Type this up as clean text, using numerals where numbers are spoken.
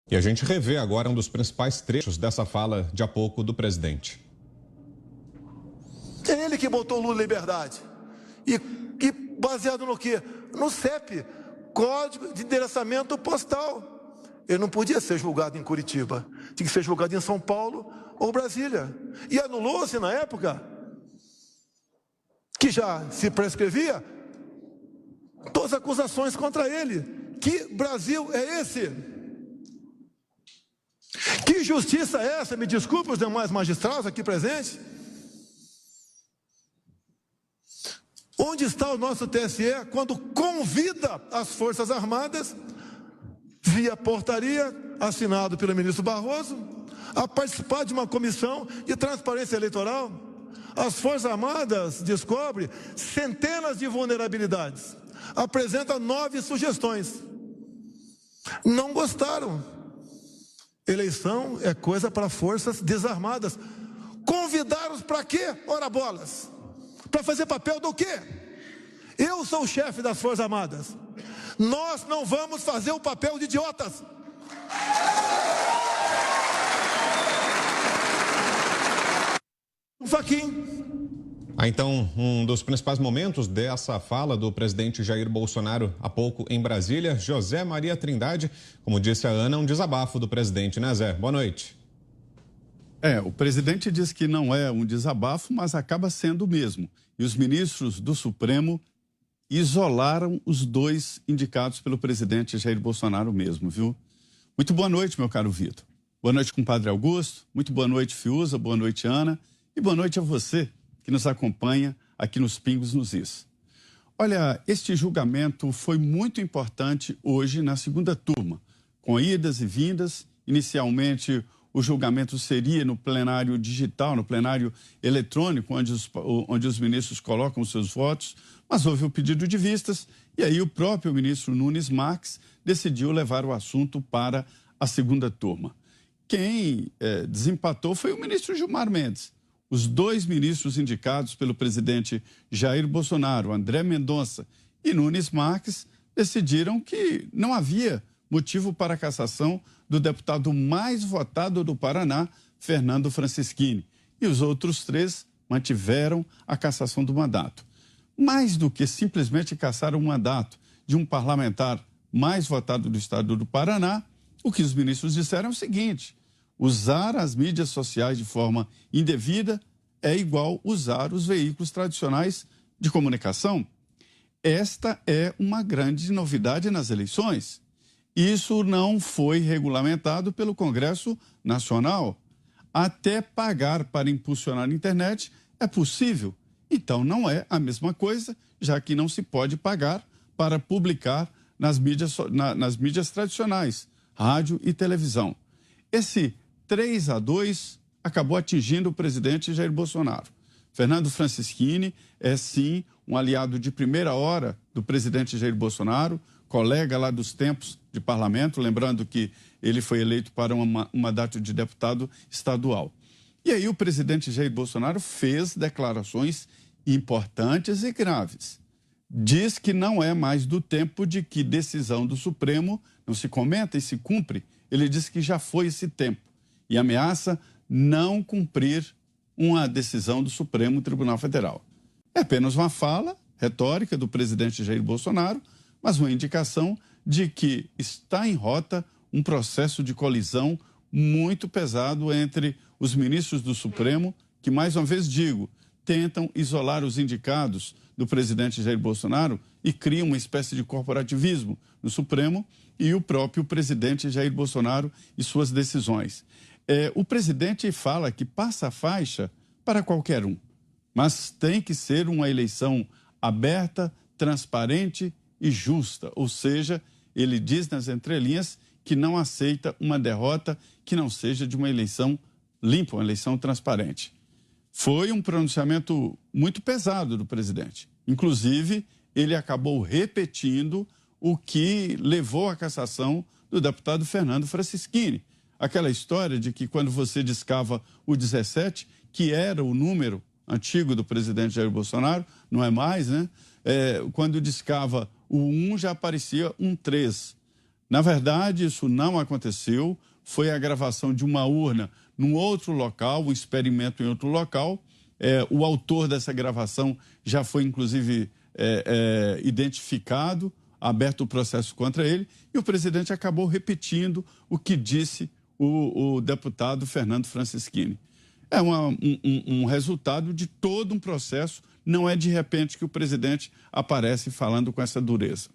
E a gente revê agora um dos principais trechos dessa fala de há pouco do presidente. É ele que botou Lula em liberdade. E baseado no quê? No CEP, Código de Endereçamento Postal. Ele não podia ser julgado em Curitiba, tinha que ser julgado em São Paulo ou Brasília. E anulou-se na época, que já se prescrevia, todas as acusações contra ele. Que Brasil é esse? Que justiça é essa? Me desculpe os demais magistrados aqui presentes. Onde está o nosso TSE quando convida as Forças Armadas, via portaria, assinado pelo ministro Barroso, a participar de uma comissão de transparência eleitoral? As Forças Armadas descobrem centenas de vulnerabilidades, apresenta 9 sugestões. Não gostaram. Eleição é coisa para forças desarmadas. Convidaram-os para quê? Ora bolas. Para fazer papel do quê? Eu sou o chefe das Forças Armadas. Nós não vamos fazer o papel de idiotas. Um faquinho. Então, um dos principais momentos dessa fala do presidente Jair Bolsonaro há pouco em Brasília, José Maria Trindade, como disse a Ana, um desabafo do presidente, né, Zé? Boa noite. O presidente diz que não é um desabafo, mas acaba sendo o mesmo. E os ministros do Supremo isolaram os 2 indicados pelo presidente Jair Bolsonaro mesmo, viu? Muito boa noite, meu caro Vitor. Boa noite, compadre Augusto. Muito boa noite, Fiuza. Boa noite, Ana. E boa noite a você que nos acompanha aqui nos Pingos nos Is. Olha, este julgamento foi muito importante hoje na segunda turma, com idas e vindas. Inicialmente, o julgamento seria no plenário digital, no plenário eletrônico, onde os ministros colocam os seus votos, mas houve o pedido de vistas e aí o próprio ministro Nunes Marques decidiu levar o assunto para a segunda turma. Quem desempatou foi o ministro Gilmar Mendes. Os 2 ministros indicados pelo presidente Jair Bolsonaro, André Mendonça e Nunes Marques, decidiram que não havia motivo para a cassação do deputado mais votado do Paraná, Fernando Francischini. E os outros 3 mantiveram a cassação do mandato. Mais do que simplesmente cassar o mandato de um parlamentar mais votado do estado do Paraná, o que os ministros disseram é o seguinte: usar as mídias sociais de forma indevida é igual usar os veículos tradicionais de comunicação. Esta é uma grande novidade nas eleições. Isso não foi regulamentado pelo Congresso Nacional. Até pagar para impulsionar a internet é possível. Então não é a mesma coisa, já que não se pode pagar para publicar nas mídias tradicionais, rádio e televisão. Esse 3-2 acabou atingindo o presidente Jair Bolsonaro. Fernando Francischini é, sim, um aliado de primeira hora do presidente Jair Bolsonaro, colega lá dos tempos de parlamento, lembrando que ele foi eleito para um mandato de deputado estadual. E aí o presidente Jair Bolsonaro fez declarações importantes e graves. Diz que não é mais do tempo de que decisão do Supremo não se comenta e se cumpre. Ele diz que já foi esse tempo e ameaça não cumprir uma decisão do Supremo Tribunal Federal. É apenas uma fala retórica do presidente Jair Bolsonaro, mas uma indicação de que está em rota um processo de colisão muito pesado entre os ministros do Supremo, que, mais uma vez digo, tentam isolar os indicados do presidente Jair Bolsonaro e criam uma espécie de corporativismo no Supremo, e o próprio presidente Jair Bolsonaro e suas decisões. O presidente fala que passa a faixa para qualquer um, mas tem que ser uma eleição aberta, transparente e justa, ou seja, ele diz nas entrelinhas que não aceita uma derrota que não seja de uma eleição limpa, uma eleição transparente. Foi um pronunciamento muito pesado do presidente. Inclusive, ele acabou repetindo o que levou à cassação do deputado Fernando Francischini. Aquela história de que quando você discava o 17, que era o número antigo do presidente Jair Bolsonaro, não é mais, né? Quando discava o 1, já aparecia um 3. Na verdade, isso não aconteceu, foi a gravação de uma urna num outro local, um experimento em outro local. O autor dessa gravação já foi, inclusive, identificado, aberto o processo contra ele, e o presidente acabou repetindo o que disse o deputado Fernando Francischini. É um resultado de todo um processo, não é de repente que o presidente aparece falando com essa dureza.